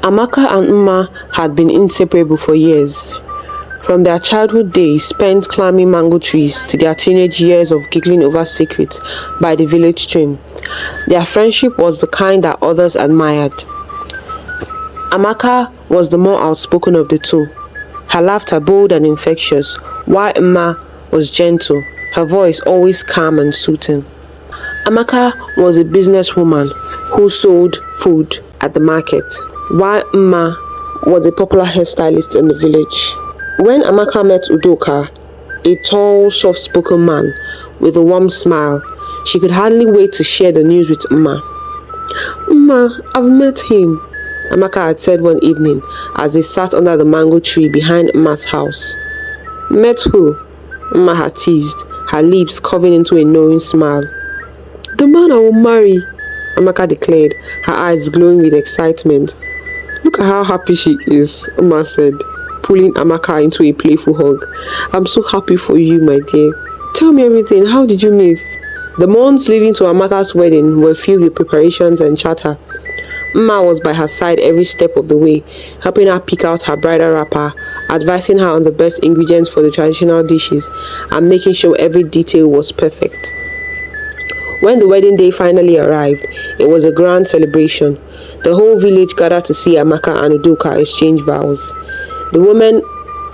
Amaka and Uma had been inseparable for years. From their childhood days spent climbing mango trees to their teenage years of giggling over secrets by the village stream, their friendship was the kind that others admired. Amaka was the more outspoken of the two, her laughter bold and infectious, while Uma was gentle, her voice always calm and soothing. Amaka was a businesswoman who sold food at the market, while Uma was a popular hairstylist in the village. When Amaka met Udoka, a tall, soft-spoken man with a warm smile, she could hardly wait to share the news with Uma. "Uma, I've met him," Amaka had said one evening as they sat under the mango tree behind Uma's house. "Met who?" Uma had teased, her lips curving into a knowing smile. "The man I will marry," Amaka declared, her eyes glowing with excitement. "Look at how happy she is," Uma said, pulling Amaka into a playful hug. "I'm so happy for you, my dear. Tell me everything. How did you meet?" The months leading to Amaka's wedding were filled with preparations and chatter. Uma was by her side every step of the way, helping her pick out her bridal wrapper, advising her on the best ingredients for the traditional dishes, and making sure every detail was perfect. When the wedding day finally arrived, it was a grand celebration. The whole village gathered to see Amaka and Udoka exchange vows. The women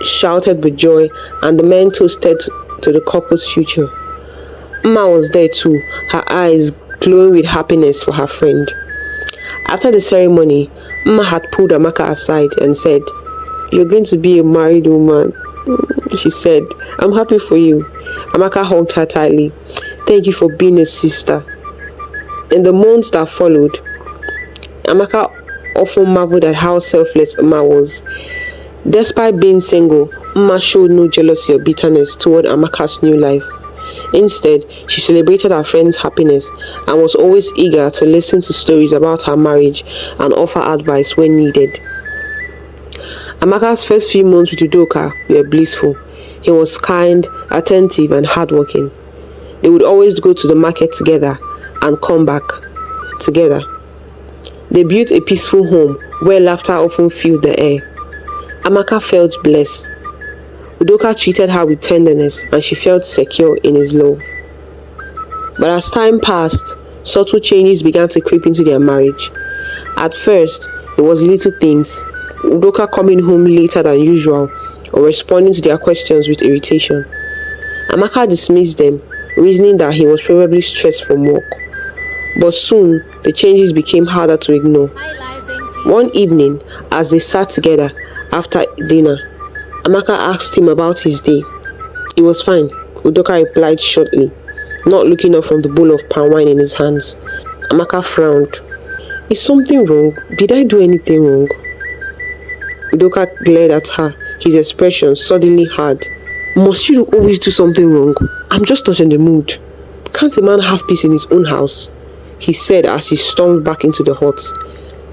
shouted with joy, and the men toasted to the couple's future. Uma was there too, her eyes glowing with happiness for her friend. After the ceremony, Uma had pulled Amaka aside and said, "You're going to be a married woman," she said. "I'm happy for you." Amaka hugged her tightly. "Thank you for being a sister." In the months that followed, Amaka often marveled at how selfless Uma was. Despite being single, Uma showed no jealousy or bitterness toward Amaka's new life. Instead, she celebrated her friend's happiness and was always eager to listen to stories about her marriage and offer advice when needed. Amaka's first few months with Udoka were blissful. He was kind, attentive, and hardworking. They would always go to the market together and come back together. They built a peaceful home where laughter often filled the air. Amaka felt blessed. Udoka treated her with tenderness and she felt secure in his love. But as time passed, subtle changes began to creep into their marriage. At first, it was little things, Udoka coming home later than usual or responding to their questions with irritation. Amaka dismissed them, reasoning that he was probably stressed from work. But soon, the changes became harder to ignore. One evening, as they sat together after dinner, Amaka asked him about his day. "It was fine," Udoka replied shortly, not looking up from the bowl of palm wine in his hands. Amaka frowned. "Is something wrong? Did I do anything wrong?" Udoka glared at her, his expression suddenly hard. "Must you always do something wrong? I'm just not in the mood. Can't a man have peace in his own house?" he said as he stormed back into the hut,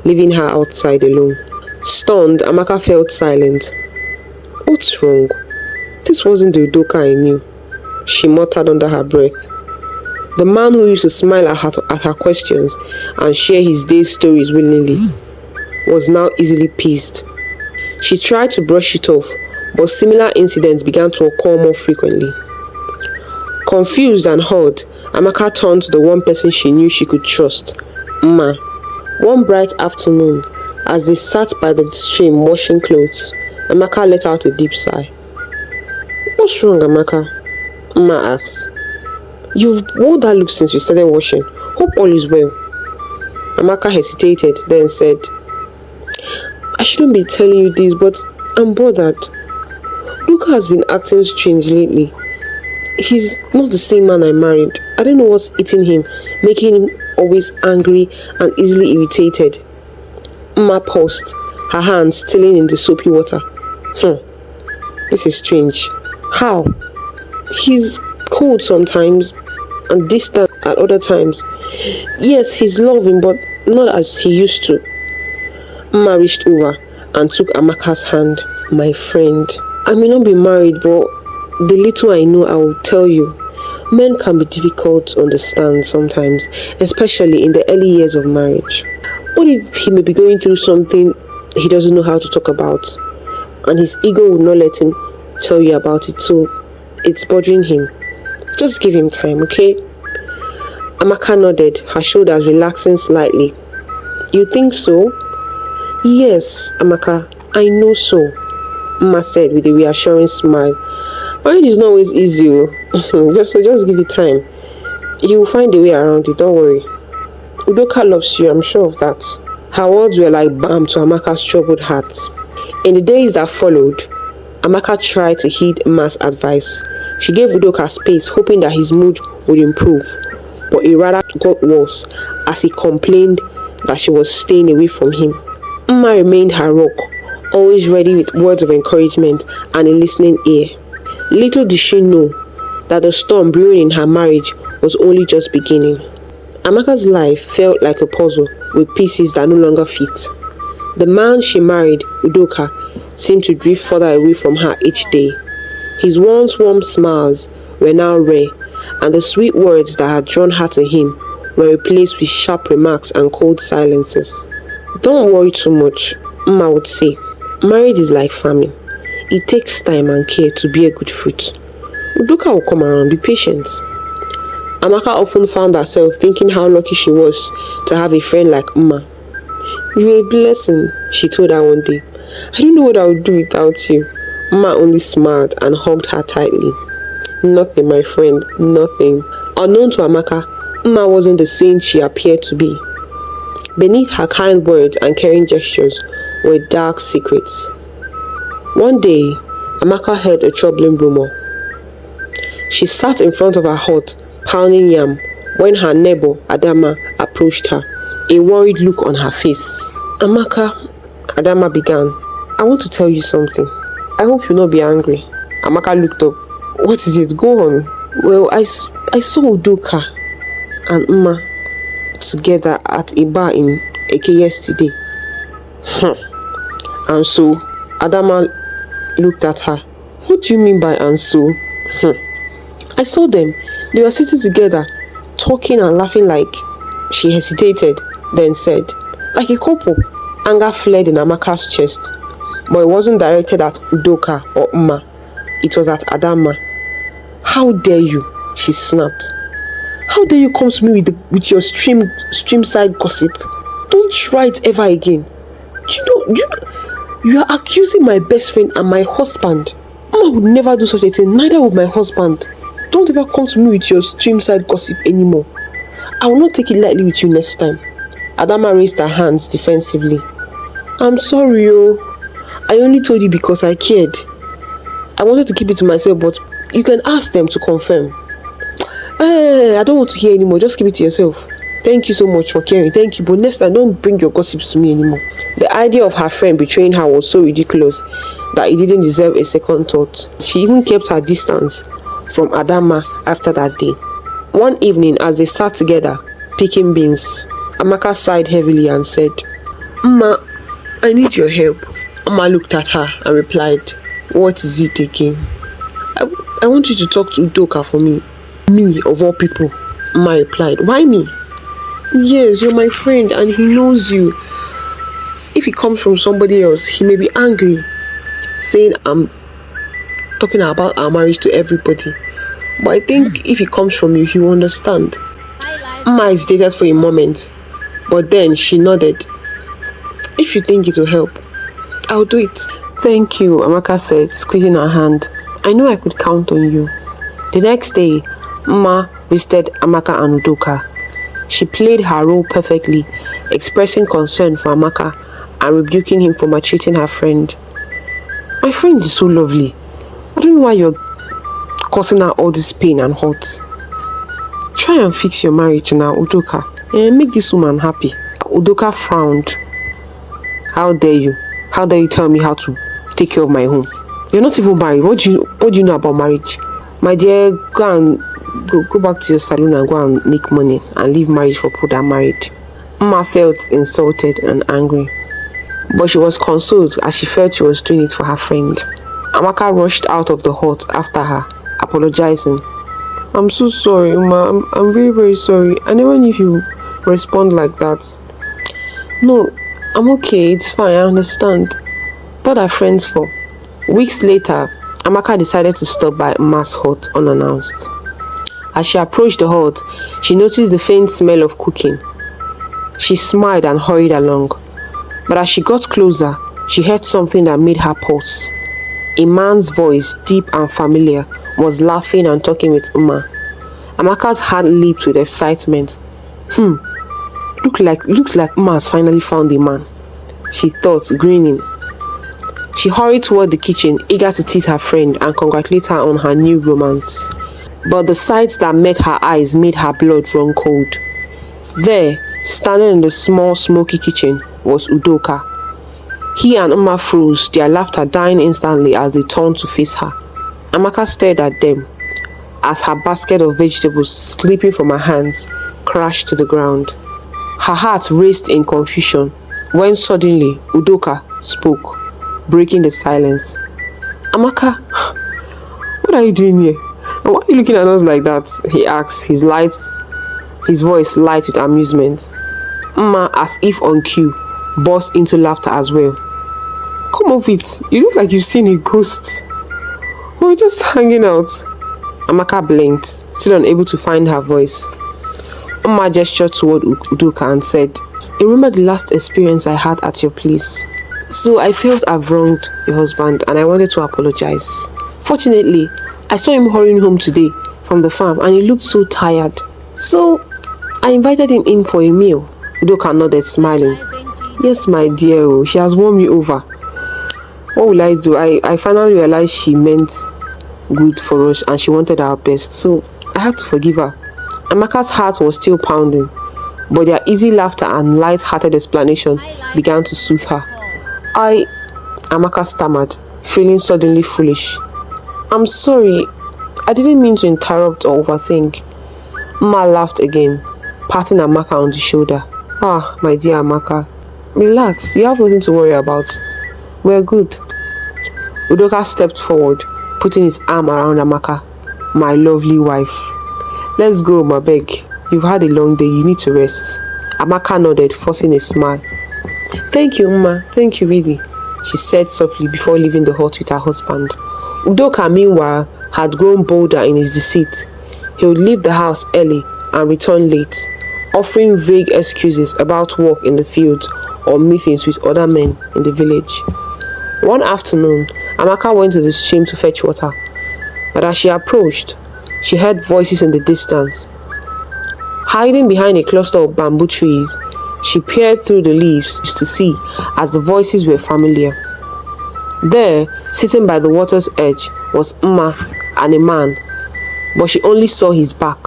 leaving her outside alone. Stunned, Amaka felt silent. "What's wrong? This wasn't the Udoka I knew," she muttered under her breath. The man who used to smile at her questions and share his day's stories willingly was now easily pissed. She tried to brush it off, but similar incidents began to occur more frequently. Confused and hurt, Amaka turned to the one person she knew she could trust, Uma. One bright afternoon, as they sat by the stream washing clothes, Amaka let out a deep sigh. "What's wrong, Amaka?" Uma asked. "You've worn that look since we started washing. Hope all is well." Amaka hesitated, then said, "I shouldn't be telling you this, but I'm bothered. Luca has been acting strange lately. He's not the same man I married. I don't know what's eating him, making him always angry and easily irritated." Uma paused, her hands stilling in the soapy water. This is strange. How? He's cold sometimes and distant at other times. Yes, he's loving, but not as he used to." Uma reached over and took Amaka's hand. "My friend, I may not be married, but the little I know I will tell you. Men can be difficult to understand sometimes, especially in the early years of marriage. What if he may be going through something he doesn't know how to talk about, and his ego will not let him tell you about it, so it's bothering him. Just give him time, okay? Amaka nodded, her shoulders relaxing slightly. You think so? Yes, Amaka, I know so, Mma said with a reassuring smile. Marriage is not always easy, just give it time. You will find a way around it, don't worry. Udoka loves you, I'm sure of that. Her words were like balm to Amaka's troubled heart. In the days that followed, Amaka tried to heed Mma's advice. She gave Udoka space, hoping that his mood would improve, but it rather got worse as he complained that she was staying away from him. Mma remained her rock, always ready with words of encouragement and a listening ear. Little did she know that the storm brewing in her marriage was only just beginning. Amaka's life felt like a puzzle with pieces that no longer fit. The man she married, Udoka, seemed to drift further away from her each day. His once warm smiles were now rare, and the sweet words that had drawn her to him were replaced with sharp remarks and cold silences. Don't worry too much, Mma would say. Marriage is like farming. It takes time and care to bear good fruit. Udoka will come around, be patient. Amaka often found herself thinking how lucky she was to have a friend like Mma. You're a blessing, she told her one day. I don't know what I would do without you. Mma only smiled and hugged her tightly. Nothing, my friend, nothing. Unknown to Amaka, Mma wasn't the saint she appeared to be. Beneath her kind words and caring gestures were dark secrets. One day, Amaka heard a troubling rumor. She sat in front of her hut, pounding yam, when her neighbor, Adama, approached her, a worried look on her face. Amaka, Adama began, I want to tell you something. I hope you'll not be angry. Amaka looked up. What is it? Go on. Well, I saw Udoka and Mma together at a bar in Eke yesterday. And so, Adama looked at her. What do you mean by and so? I saw them. They were sitting together, talking and laughing like... She hesitated, then said, like a couple. Anger fled in Amaka's chest, but it wasn't directed at Udoka or Mma. It was at Adama. How dare you? She snapped. How dare you come to me with your stream-side gossip? Don't try it ever again. You are accusing my best friend and my husband. Mma would never do such a thing, neither would my husband. Don't ever come to me with your stream-side gossip anymore. I will not take it lightly with you next time. Adama raised her hands defensively. I'm sorry, I only told you because I cared. I wanted to keep it to myself, but you can ask them to confirm. I don't want to hear anymore. Just keep it to yourself. Thank you so much for caring. Thank you, but next time don't bring your gossips to me anymore. The idea of her friend betraying her was so ridiculous that it didn't deserve a second thought. She even kept her distance from Adama after that day. One evening, as they sat together picking beans, Amaka sighed heavily and said, Mma, I need your help. Mma looked at her and replied, what is it again? I want you to talk to Udoka for me. Me, of all people. Mma replied, why me? Yes, you're my friend and he knows you. If he comes from somebody else, he may be angry, saying I'm talking about our marriage to everybody. But I think if he comes from you, he will understand. Mma hesitated for a moment, but then she nodded. If you think it will help, I'll do it. Thank you, Amaka said, squeezing her hand. I know I could count on you. The next day, Mma visited Amaka and Udoka. She played her role perfectly, expressing concern for Amaka and rebuking him for maltreating her friend. My friend is so lovely. I don't know why you're causing her all this pain and hurt. Try and fix your marriage now, Udoka, and make this woman happy. Udoka frowned. How dare you? How dare you tell me how to take care of my home? You're not even married. What do you know about marriage? My dear, go back to your salon and go and make money and leave marriage for people that are married. Mma felt insulted and angry, but she was consoled as she felt she was doing it for her friend. Amaka rushed out of the hut after her, apologizing. I'm so sorry, Mma. I'm very, very sorry. I never knew if you respond like that. No, I'm okay, it's fine, I understand. What are friends for? Weeks later, Amaka decided to stop by Mma's hut unannounced. As she approached the hut, she noticed the faint smell of cooking. She smiled and hurried along. But as she got closer, she heard something that made her pause. A man's voice, deep and familiar, was laughing and talking with Mma. Amaka's heart leaped with excitement. Looks like Mma has finally found a man, she thought, grinning. She hurried toward the kitchen, eager to tease her friend and congratulate her on her new romance. But the sight that met her eyes made her blood run cold. There, standing in the small smoky kitchen, was Udoka. He and Mma froze, their laughter dying instantly as they turned to face her. Amaka stared at them as her basket of vegetables slipping from her hands crashed to the ground. Her heart raced in confusion when suddenly Udoka spoke, breaking the silence. Amaka, what are you doing here? And why are you looking at us like that? He asked, his voice light with amusement. Mma, as if on cue, burst into laughter as well. Come off it, you look like you've seen a ghost. We're just hanging out. Amaka blinked, still unable to find her voice. Mma gestured toward Udoka and said, I remember the last experience I had at your place. So I felt I've wronged your husband and I wanted to apologize. Fortunately, I saw him hurrying home today from the farm and he looked so tired. So I invited him in for a meal. Udoka nodded, smiling. Yes, my dear, she has won me over. What will I do? I finally realized she meant good for us and she wanted our best, so I had to forgive her. Amaka's heart was still pounding, but their easy laughter and light-hearted explanation began to soothe her. Amaka stammered, feeling suddenly foolish. I'm sorry, I didn't mean to interrupt or overthink. Mma laughed again, patting Amaka on the shoulder. My dear Amaka, relax, you have nothing to worry about. We're good. Udoka stepped forward, putting his arm around Amaka. My lovely wife. Let's go, my beg. You've had a long day, you need to rest. Amaka nodded, forcing a smile. Thank you, Mma. Thank you, really, she said softly before leaving the hut with her husband. Udoka, meanwhile, had grown bolder in his deceit. He would leave the house early and return late, offering vague excuses about work in the fields or meetings with other men in the village. One afternoon, Amaka went to the stream to fetch water, but as she approached, she heard voices in the distance. Hiding behind a cluster of bamboo trees, she peered through the leaves to see as the voices were familiar. There, sitting by the water's edge, was Mma and a man, but she only saw his back.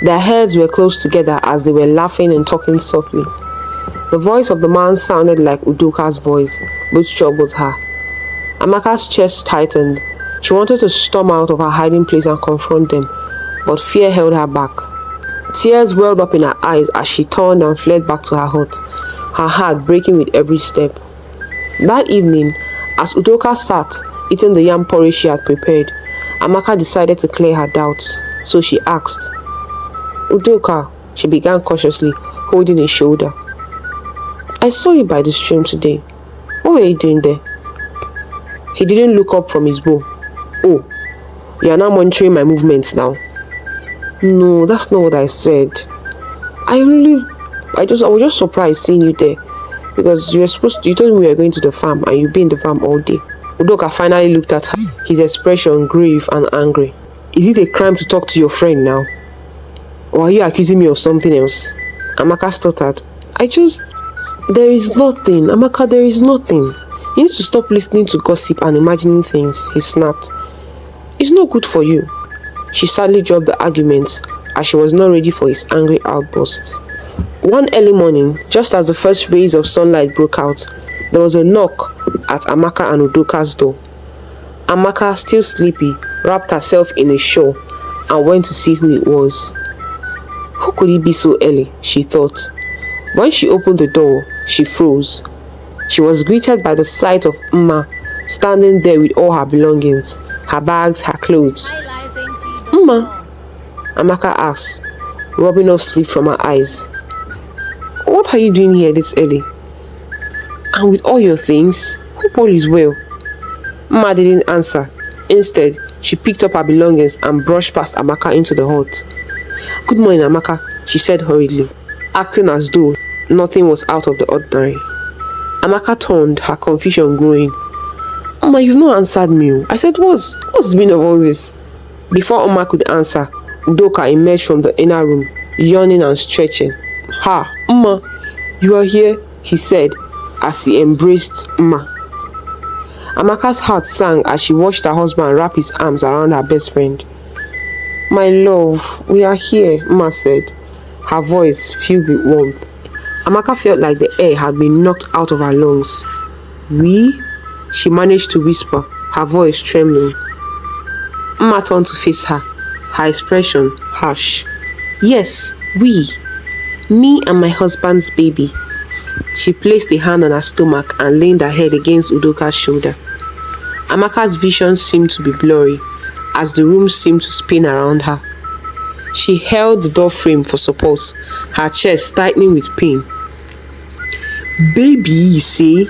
Their heads were close together as they were laughing and talking softly. The voice of the man sounded like Udoka's voice, which troubled her. Amaka's chest tightened. She wanted to storm out of her hiding place and confront them, but fear held her back. Tears welled up in her eyes as she turned and fled back to her hut, her heart breaking with every step. That evening, as Udoka sat eating the yam porridge she had prepared, Amaka decided to clear her doubts, so she asked. Udoka, she began cautiously, holding his shoulder. I saw you by the stream today. What were you doing there? He didn't look up from his bow. Oh, you are now monitoring my movements now. No, that's not what I said. I was just surprised seeing you there, because you told me we were going to the farm and you've been in the farm all day. Udoka finally looked at her, his expression grave and angry. Is it a crime to talk to your friend now? Or are you accusing me of something else? Amaka stuttered. There is nothing, Amaka, there is nothing. You need to stop listening to gossip and imagining things, he snapped. It's not good for you. She sadly dropped the argument as she was not ready for his angry outbursts. One early morning, just as the first rays of sunlight broke out, there was a knock at Amaka and Udoka's door. Amaka, still sleepy, wrapped herself in a shawl and went to see who it was. Who could it be so early, she thought. When she opened the door, she froze. She was greeted by the sight of Mma standing there with all her belongings, her bags, her clothes. Mma, Amaka asked, rubbing off sleep from her eyes. What are you doing here this early? And with all your things, hope all is well. Mma didn't answer. Instead, she picked up her belongings and brushed past Amaka into the hut. "Good morning, Amaka," she said hurriedly, acting as though nothing was out of the ordinary. Amaka turned, her confusion growing. "Mama, you've not answered me." I said, What's the meaning of all this?" Before Mama could answer, Udoka emerged from the inner room, yawning and stretching. "Ha, Mama, you are here," he said as he embraced Mama. Amaka's heart sank as she watched her husband wrap his arms around her best friend. "My love, we are here," Mama said, her voice filled with warmth. Amaka felt like the air had been knocked out of her lungs. "We?" she managed to whisper, her voice trembling. Mama turned to face her, her expression harsh. "Yes, we. Me and my husband's baby." She placed a hand on her stomach and leaned her head against Udoka's shoulder. Amaka's vision seemed to be blurry as the room seemed to spin around her. She held the door frame for support, her chest tightening with pain. "Baby, you see?"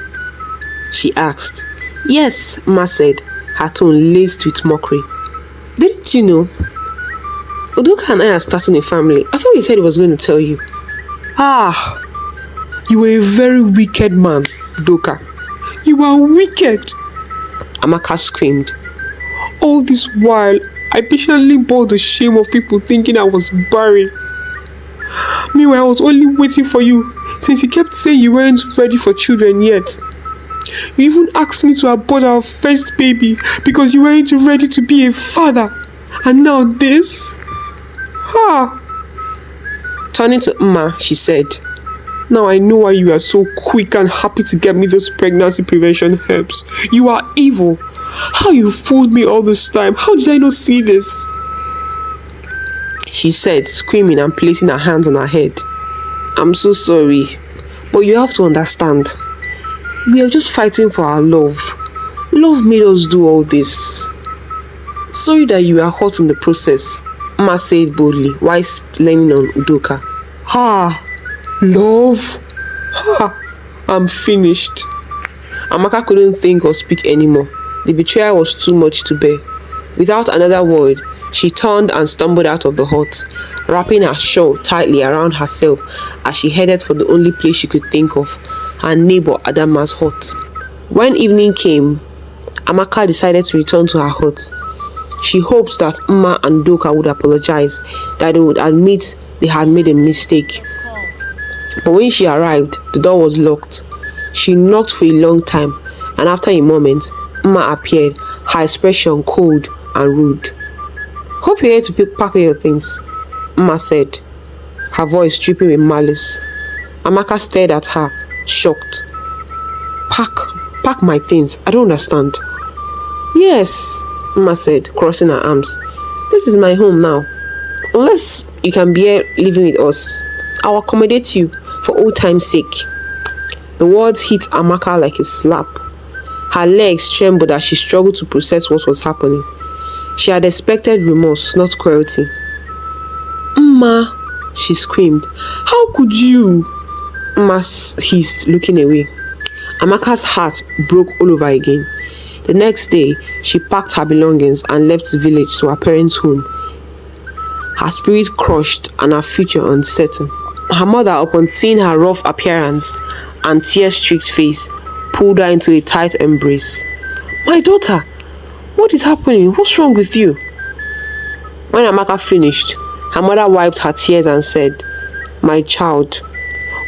she asked. "Yes," Ma said, her tone laced with mockery. "Didn't you know? Udoka and I are starting a family. I thought he said he was going to tell you." "Ah, you were a very wicked man, Udoka. You are wicked," Amaka screamed. "All this while, I patiently bore the shame of people thinking I was barren. Meanwhile, I was only waiting for you, since you kept saying you weren't ready for children yet. You even asked me to abort our first baby because you weren't ready to be a father. And now this? Ha!" Turning to Mma, she said, "Now I know why you are so quick and happy to get me those pregnancy prevention herbs. You are evil. How you fooled me all this time. How did I not see this?" she said, screaming and placing her hands on her head. "I'm so sorry, but you have to understand. We are just fighting for our love. Love made us do all this. Sorry that you are hurt in the process," Ma said boldly, while leaning on Udoka. "Ha! Love? Ha! I'm finished." Amaka couldn't think or speak anymore. The betrayal was too much to bear. Without another word, she turned and stumbled out of the hut, wrapping her shawl tightly around herself as she headed for the only place she could think of, her neighbor Adama's hut. When evening came, Amaka decided to return to her hut. She hoped that Mma and Doka would apologize, that they would admit they had made a mistake. But when she arrived, the door was locked. She knocked for a long time, and after a moment, Mma appeared, her expression cold and rude. "Hope you're here to pack your things," Mma said, her voice dripping with malice. Amaka stared at her, shocked. Pack my things? I don't understand." "Yes," Mma said, crossing her arms. "This is my home now. Unless you can bear living with us, I'll accommodate you for old time's sake." The words hit Amaka like a slap. Her legs trembled as she struggled to process what was happening. She had expected remorse, not cruelty. "Mma," she screamed. "How could you?" Mma hissed, looking away. Amaka's heart broke all over again. The next day, she packed her belongings and left the village to her parents' home, her spirit crushed and her future uncertain. Her mother, upon seeing her rough appearance and tear-streaked face, pulled her into a tight embrace. "My daughter, what is happening? What's wrong with you?" When Amaka finished, her mother wiped her tears and said, "My child,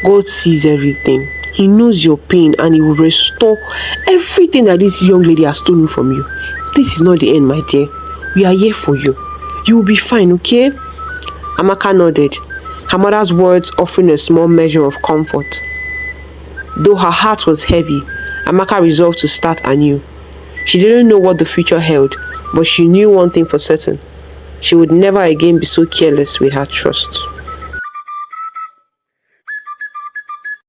God sees everything. He knows your pain and He will restore everything that this young lady has stolen from you. This is not the end, my dear. We are here for you. You will be fine, okay?" Amaka nodded, her mother's words offering a small measure of comfort. Though her heart was heavy, Amaka resolved to start anew. She didn't know what the future held, but she knew one thing for certain. She would never again be so careless with her trust.